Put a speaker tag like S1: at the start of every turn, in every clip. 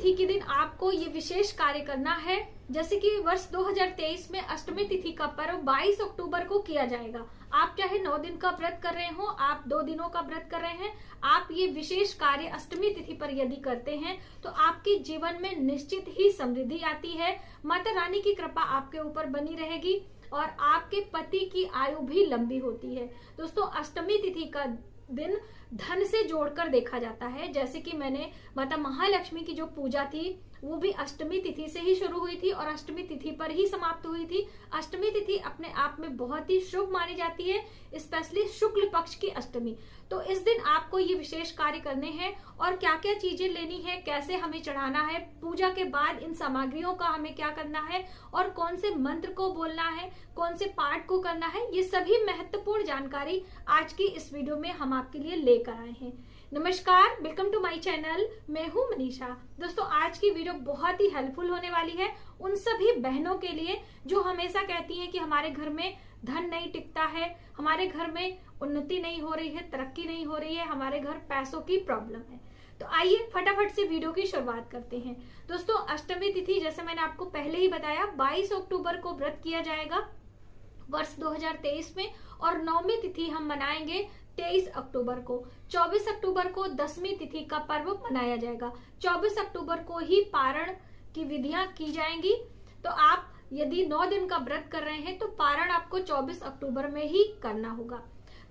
S1: तिथि के दिन आपको ये विशेष कार्य करना है। जैसे कि वर्ष 2023 में अष्टमी तिथि का पर्व 22 अक्टूबर को किया जाएगा। आप चाहे 9 दिन का व्रत कर रहे हो, आप 2 दिनों का व्रत कर रहे हैं, आप ये विशेष कार्य अष्टमी तिथि पर यदि करते हैं तो आपके जीवन में निश्चित ही समृद्धि आती है। माता रानी की कृपा आपके ऊपर बनी रहेगी और आपके पति की आयु भी लंबी होती है। दोस्तों, अष्टमी तिथि का दिन धन से जोड़कर देखा जाता है। जैसे कि मैंने माता महालक्ष्मी की जो पूजा थी वो भी अष्टमी तिथि से ही शुरू हुई थी और अष्टमी तिथि पर ही समाप्त हुई थी। अष्टमी तिथि अपने आप में बहुत ही शुभ मानी जाती है, स्पेशली शुक्ल पक्ष की अष्टमी। तो इस दिन आपको ये विशेष कार्य करने हैं और क्या क्या चीजें लेनी है, कैसे हमें चढ़ाना है, पूजा के बाद इन सामग्रियों का हमें क्या करना है और कौन से मंत्र को बोलना है, कौन से पाठ को करना है, ये सभी महत्वपूर्ण जानकारी आज की इस वीडियो में हम आपके लिए लेकर आए हैं। नमस्कार, वेलकम टू माय चैनल। मैं हूं मनीषा। दोस्तों, आज की वीडियो बहुत ही हेल्पफुल होने वाली है उन सभी बहनों के लिए जो हमेशा कहती हैं कि हमारे घर में धन नहीं टिकता है, हमारे घर में उन्नति नहीं हो रही है, तरक्की नहीं हो रही है, हमारे घर पैसों की प्रॉब्लम है। तो आइए फटाफट से वीडियो की शुरुआत करते हैं। दोस्तों, अष्टमी तिथि जैसे मैंने आपको पहले ही बताया 22 अक्टूबर को व्रत किया जाएगा वर्ष 2023 में और 9वीं तिथि हम मनाएंगे 23 अक्टूबर को। 24 अक्टूबर को 10वीं तिथि का पर्व मनाया जाएगा। 24 अक्टूबर को ही पारण की विधियां की जाएंगी। तो आप यदि 9 दिन का व्रत कर रहे हैं तो पारण आपको 24 अक्टूबर में ही करना होगा।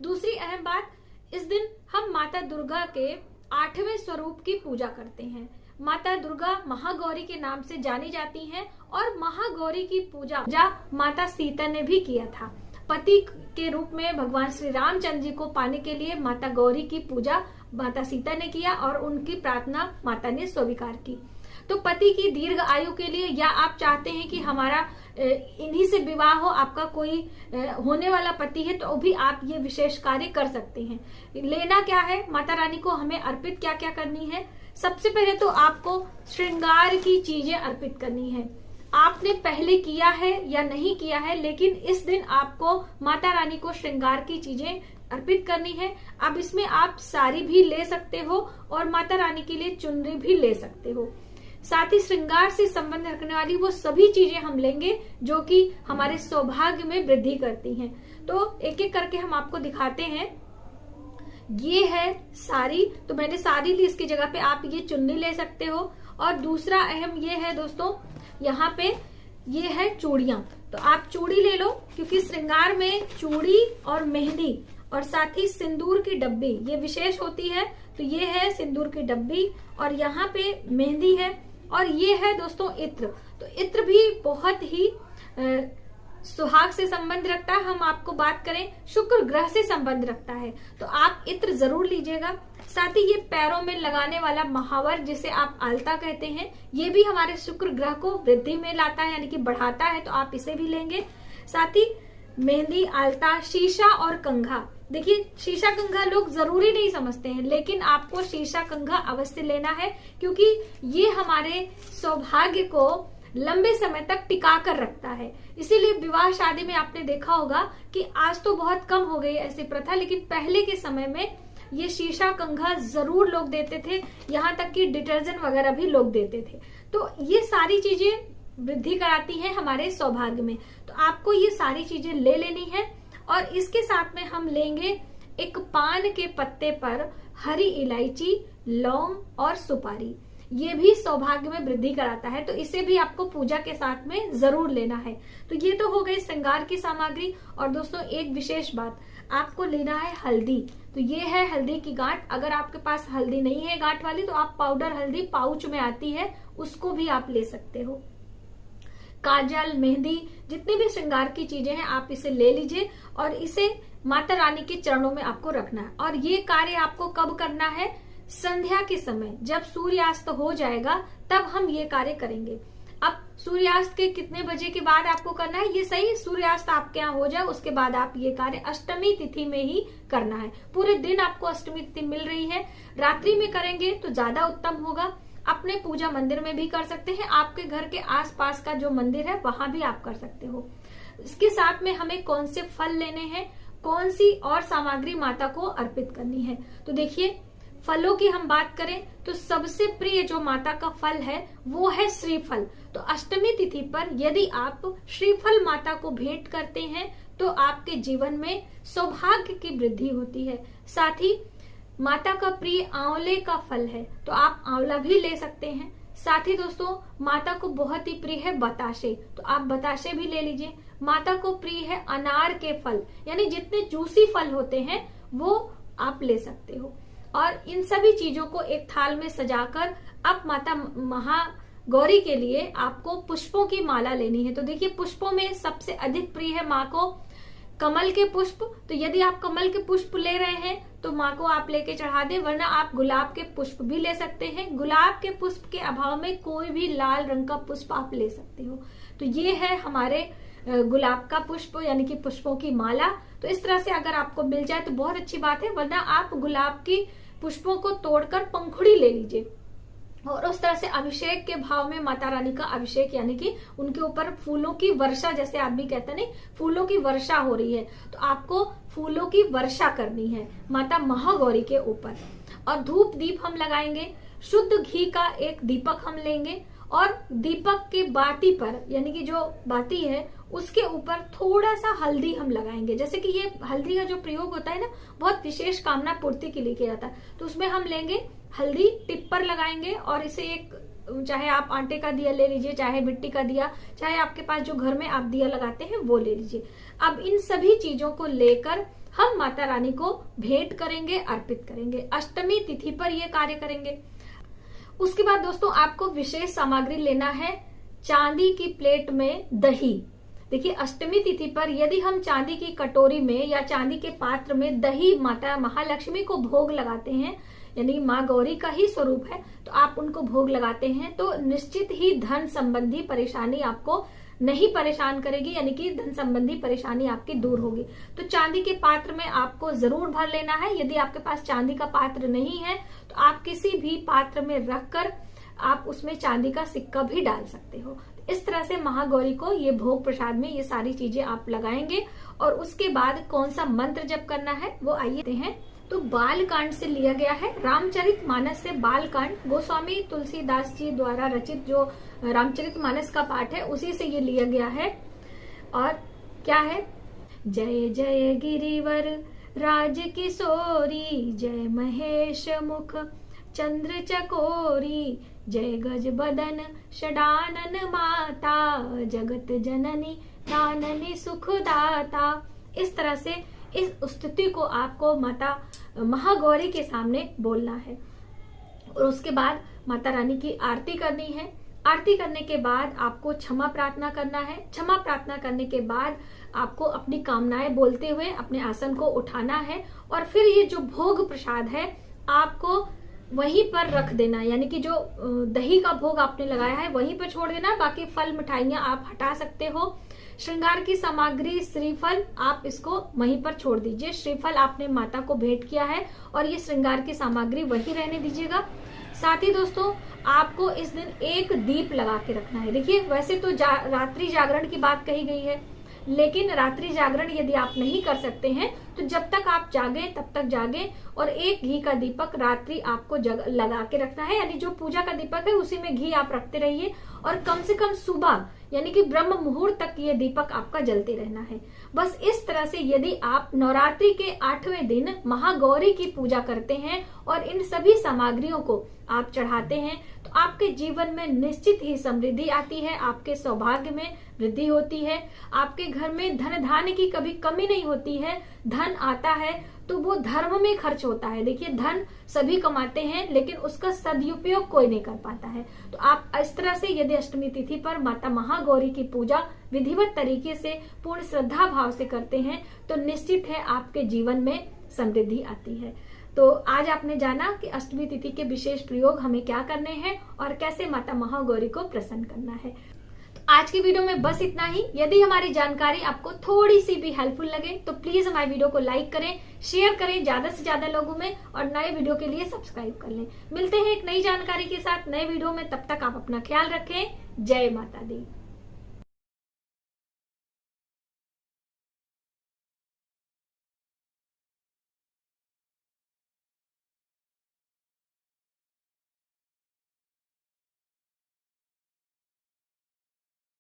S1: दूसरी अहम बात, इस दिन हम माता दुर्गा के 8वें स्वरूप की पूजा करते हैं। माता दुर्गा महागौरी के नाम से जानी जाती हैं और महागौरी की पूजा माता सीता ने भी किया था। पति के रूप में भगवान श्री रामचंद्र जी को पाने के लिए माता गौरी की पूजा माता सीता ने किया और उनकी प्रार्थना माता ने स्वीकार की। तो पति की दीर्घ आयु के लिए, या आप चाहते हैं कि हमारा इन्हीं से विवाह हो, आपका कोई होने वाला पति है, तो भी आप ये विशेष कार्य कर सकते हैं। लेना क्या है, माता रानी को हमें अर्पित क्या क्या करनी है। सबसे पहले तो आपको श्रृंगार की चीजें अर्पित करनी है। आपने पहले किया है या नहीं किया है, लेकिन इस दिन आपको माता रानी को श्रृंगार की चीजें अर्पित करनी है। अब इसमें आप साड़ी भी ले सकते हो और माता रानी के लिए चुनरी भी ले सकते हो। साथ ही श्रृंगार से संबंध रखने वाली वो सभी चीजें हम लेंगे जो कि हमारे सौभाग्य में वृद्धि करती हैं। तो एक एक करके हम आपको दिखाते हैं। ये है साड़ी, तो मैंने साड़ी ली, इसकी जगह पे आप ये चुन्नी ले सकते हो। और दूसरा अहम ये है दोस्तों, यहाँ पे ये है चूड़ियां, तो आप चूड़ी ले लो, क्योंकि श्रृंगार में चूड़ी और मेहंदी और साथ ही सिंदूर की डब्बी ये विशेष होती है। तो ये है सिंदूर की डब्बी और यहाँ पे मेहंदी है और ये है दोस्तों इत्र। तो इत्र भी बहुत ही सुहाग से संबंध रखता है। हम आपको बात करें, शुक्र ग्रह से संबंध रखता है, तो आप इत्र जरूर लीजिएगा। साथ ही ये पैरों में लगाने वाला महावर, जिसे आप आलता कहते हैं, ये भी हमारे शुक्र ग्रह को वृद्धि में लाता है, यानी कि बढ़ाता है, तो आप इसे भी लेंगे। साथ ही मेहंदी, आलता, शीशा और कंघा। देखिए, शीशा कंघा लोग जरूरी नहीं समझते हैं, लेकिन आपको शीशा कंघा अवश्य लेना है, क्योंकि ये हमारे सौभाग्य को लंबे समय तक टिका कर रखता है। इसीलिए विवाह शादी में आपने देखा होगा कि आज तो बहुत कम हो गई ऐसी प्रथा, लेकिन पहले के समय में ये शीशा कंघा जरूर लोग देते थे, यहाँ तक कि डिटर्जेंट वगैरह भी लोग देते थे। तो ये सारी चीजें वृद्धि कराती हैं हमारे सौभाग्य में, तो आपको ये सारी चीजें ले लेनी है। और इसके साथ में हम लेंगे एक पान के पत्ते पर हरी इलायची, लौंग और सुपारी। ये भी सौभाग्य में वृद्धि कराता है, तो इसे भी आपको पूजा के साथ में जरूर लेना है। तो ये तो हो गई श्रृंगार की सामग्री। और दोस्तों, एक विशेष बात, आपको लेना है हल्दी। तो ये है हल्दी की गांठ। अगर आपके पास हल्दी नहीं है गांठ वाली, तो आप पाउडर हल्दी पाउच में आती है, उसको भी आप ले सकते हो। काजल, मेहंदी, जितनी भी श्रृंगार की चीजें हैं आप इसे ले लीजिए और इसे माता रानी के चरणों में आपको रखना है। और ये कार्य आपको कब करना है? संध्या के समय, जब सूर्यास्त हो जाएगा तब हम ये कार्य करेंगे। अब सूर्यास्त के कितने बजे के बाद आपको करना है, ये सही सूर्यास्त आपके यहाँ हो जाए, उसके बाद आप ये कार्य अष्टमी तिथि में ही करना है। पूरे दिन आपको अष्टमी तिथि मिल रही है, रात्रि में करेंगे तो ज्यादा उत्तम होगा। अपने पूजा मंदिर में भी कर सकते हैं, आपके घर के आसपास का जो मंदिर है वहां भी आप कर सकते हो। इसके साथ में हमें कौन से फल लेने हैं, कौन सी और सामग्री माता को अर्पित करनी है। तो देखिए, फलों की हम बात करें तो सबसे प्रिय जो माता का फल है वो है श्रीफल। तो अष्टमी तिथि पर यदि आप श्रीफल माता को भेंट करते हैं तो आपके जीवन में सौभाग्य की वृद्धि होती है। साथ ही माता का प्रिय आंवले का फल है, तो आप आंवला भी ले सकते हैं। साथ ही दोस्तों माता को बहुत ही प्रिय है बताशे, तो आप बताशे भी ले लीजिए। माता को प्रिय है अनार के फल, यानी जितने जूसी फल होते हैं वो आप ले सकते हो। और इन सभी चीजों को एक थाल में सजाकर अब माता महागौरी के लिए आपको पुष्पों की माला लेनी है। तो देखिए पुष्पों में सबसे अधिक प्रिय है माँ को कमल के पुष्प, तो यदि आप कमल के पुष्प ले रहे हैं तो माँ को आप लेके चढ़ा दें, वरना आप गुलाब के पुष्प भी ले सकते हैं। गुलाब के पुष्प के अभाव में कोई भी लाल रंग का पुष्प आप ले सकते हो। तो ये है हमारे गुलाब का पुष्प यानी कि पुष्पों की माला। तो इस तरह से अगर आपको मिल जाए तो बहुत अच्छी बात है, वरना आप गुलाब की पुष्पों को तोड़कर पंखुड़ी ले लीजिए और उस तरह से अभिषेक के भाव में माता रानी का अभिषेक यानी कि उनके ऊपर फूलों की वर्षा, जैसे आप भी कहते हैं नहीं, फूलों की वर्षा हो रही है, तो आपको फूलों की वर्षा करनी है माता महागौरी के ऊपर। और धूप दीप हम लगाएंगे, शुद्ध घी का एक दीपक हम लेंगे और दीपक के बाती पर यानी कि जो बाती है उसके ऊपर थोड़ा सा हल्दी हम लगाएंगे। जैसे कि ये हल्दी का जो प्रयोग होता है ना, बहुत विशेष कामना पूर्ति के लिए किया जाता है, तो उसमें हम लेंगे हल्दी, टिप पर लगाएंगे और इसे एक, चाहे आप आटे का दिया ले लीजिए, चाहे मिट्टी का दिया, चाहे आपके पास जो घर में आप दिया लगाते हैं वो ले लीजिए। अब इन सभी चीजों को लेकर हम माता रानी को भेंट करेंगे, अर्पित करेंगे। अष्टमी तिथि पर ये कार्य करेंगे। उसके बाद दोस्तों आपको विशेष सामग्री लेना है, चांदी की प्लेट में दही। देखिए अष्टमी तिथि पर यदि हम चांदी की कटोरी में या चांदी के पात्र में दही माता महालक्ष्मी को भोग लगाते हैं, यानी माँ गौरी का ही स्वरूप है, तो आप उनको भोग लगाते हैं तो निश्चित ही धन संबंधी परेशानी आपको नहीं परेशान करेगी, यानी कि धन संबंधी परेशानी आपकी दूर होगी। तो चांदी के पात्र में आपको जरूर भर लेना है। यदि आपके पास चांदी का पात्र नहीं है तो आप किसी भी पात्र में रखकर आप उसमें चांदी का सिक्का भी डाल सकते हो। इस तरह से महागौरी को ये भोग प्रसाद में ये सारी चीजें आप लगाएंगे। और उसके बाद कौन सा मंत्र जप करना है वो आइए हैं। तो बालकांड से लिया गया है, रामचरितमानस से बालकांड, गोस्वामी तुलसीदास जी द्वारा रचित जो रामचरितमानस का पाठ है उसी से ये लिया गया है। और क्या है, जय जय गिरिवर राज किशोरी, जय महेश मुख चंद्र चकोरी, जय गज बदन षडानन माता, जगत जननी काननी सुखदाता। इस तरह से इस स्तुति को आपको माता महागौरी के सामने बोलना है। और उसके बाद माता रानी की आरती करनी है। आरती करने के बाद आपको क्षमा प्रार्थना करना है। क्षमा प्रार्थना करने के बाद आपको अपनी कामनाएं बोलते हुए अपने आसन को उठाना है और फिर ये जो भोग प्रसाद है आपको वहीं पर रख देना, यानी कि जो दही का भोग आपने लगाया है वहीं पर छोड़ देना। बाकी फल मिठाइयां आप हटा सकते हो। श्रृंगार की सामग्री श्रीफल आप इसको वहीं पर छोड़ दीजिए। श्रीफल आपने माता को भेंट किया है और ये श्रृंगार की सामग्री वहीं रहने दीजिएगा। साथ ही दोस्तों आपको इस दिन एक दीप लगा के रखना है। देखिए वैसे तो रात्रि जागरण की बात कही गई है, लेकिन रात्रि जागरण यदि आप नहीं कर सकते हैं तो जब तक आप जागे तब तक जागे और एक घी का दीपक रात्रि आपको लगा के रखना है। यानी जो पूजा का दीपक है उसी में घी आप रखते रहिए और कम से कम सुबह यानी कि ब्रह्म मुहूर्त तक ये दीपक आपका जलते रहना है। बस इस तरह से यदि आप नवरात्रि के 8वें दिन महागौरी की पूजा करते हैं और इन सभी सामग्रियों को आप चढ़ाते हैं तो आपके जीवन में निश्चित ही समृद्धि आती है, आपके सौभाग्य में वृद्धि होती है, आपके घर में धन धान्य की कभी कमी नहीं होती है। धन आता है तो वो धर्म में खर्च होता है। देखिए धन सभी कमाते हैं लेकिन उसका सदुपयोग कोई नहीं कर पाता है। तो आप इस तरह से यदि अष्टमी तिथि पर माता महागौरी की पूजा विधिवत तरीके से पूर्ण श्रद्धा भाव से करते हैं तो निश्चित है आपके जीवन में समृद्धि आती है। तो आज आपने जाना कि अष्टमी तिथि के विशेष प्रयोग हमें क्या करने हैं और कैसे माता महागौरी को प्रसन्न करना है। आज की वीडियो में बस इतना ही। यदि हमारी जानकारी आपको थोड़ी सी भी हेल्पफुल लगे तो प्लीज हमारी वीडियो को लाइक करें, शेयर करें ज्यादा से ज्यादा लोगों में और नए वीडियो के लिए सब्सक्राइब कर लें। मिलते हैं एक नई जानकारी के साथ नए वीडियो में, तब तक आप अपना ख्याल रखें। जय माता दी।